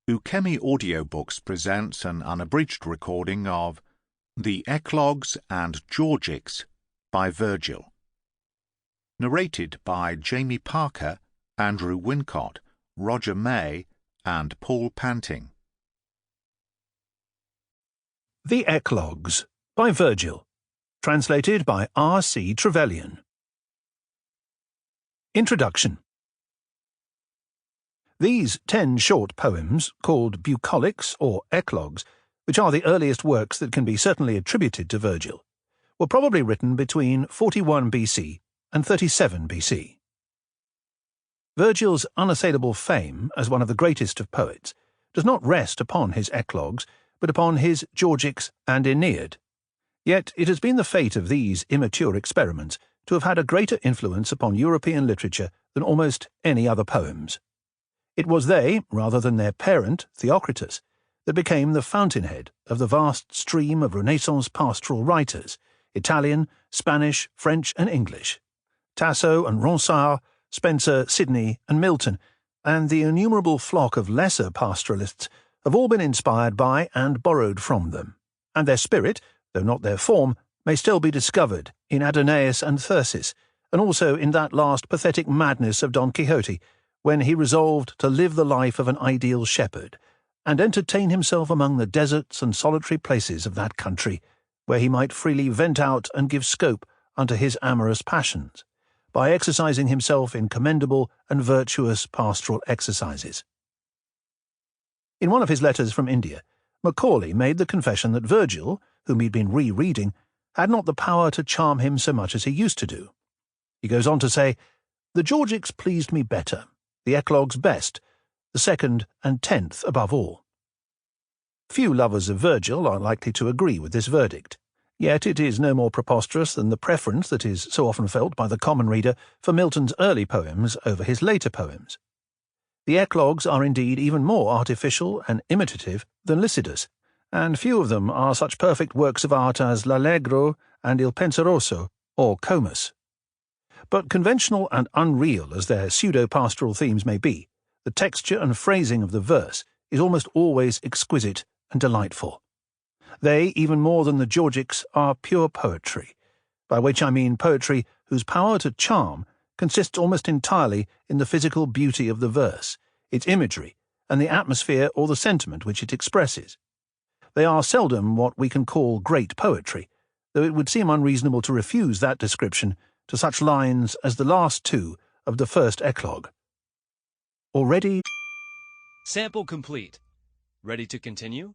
Ukemi Audiobooks presents an unabridged recording of The Eclogues and Georgics by Virgil. Narrated by Jamie Parker, Andrew Wincott, Roger May, and Paul Panting. The Eclogues by Virgil. Translated by R.C. Trevelyan. Introduction. These 10 short poems, called bucolics or eclogues, which are the earliest works that can be certainly attributed to Virgil, were probably written between 41 BC and 37 BC. Virgil's unassailable fame as one of the greatest of poets does not rest upon his eclogues, but upon his Georgics and Aeneid. Yet it has been the fate of these immature experiments to have had a greater influence upon European literature than almost any other poems. It was they, rather than their parent, Theocritus, that became the fountainhead of the vast stream of Renaissance pastoral writers, Italian, Spanish, French, and English. Tasso and Ronsard, Spenser, Sidney, and Milton, and the innumerable flock of lesser pastoralists have all been inspired by and borrowed from them, and their spirit, though not their form, may still be discovered in Aeneid and thyrsis, and also in that last pathetic madness of Don Quixote, when he resolved to live the life of an ideal shepherd, and entertain himself among the deserts and solitary places of that country, where he might freely vent out and give scope unto his amorous passions, by exercising himself in commendable and virtuous pastoral exercises. In one of his letters from India, Macaulay made the confession that Virgil, whom he'd been re-reading, had not the power to charm him so much as he used to do. He goes on to say, "The Georgics pleased me better, the Eclogues best, the second and 10th above all." Few lovers of Virgil are likely to agree with this verdict, yet it is no more preposterous than the preference that is so often felt by the common reader for Milton's early poems over his later poems. The Eclogues are indeed even more artificial and imitative than Lycidas, and few of them are such perfect works of art as l'Allegro and il Penseroso or Comus. But conventional and unreal as their pseudo-pastoral themes may be, the texture and phrasing of the verse is almost always exquisite and delightful. They, even more than the Georgics, are pure poetry, by which I mean poetry whose power to charm consists almost entirely in the physical beauty of the verse, its imagery, and the atmosphere or the sentiment which it expresses. They are seldom what we can call great poetry, though it would seem unreasonable to refuse that description to such lines as the last two of the first eclogue. Already. Sample complete. Ready to continue?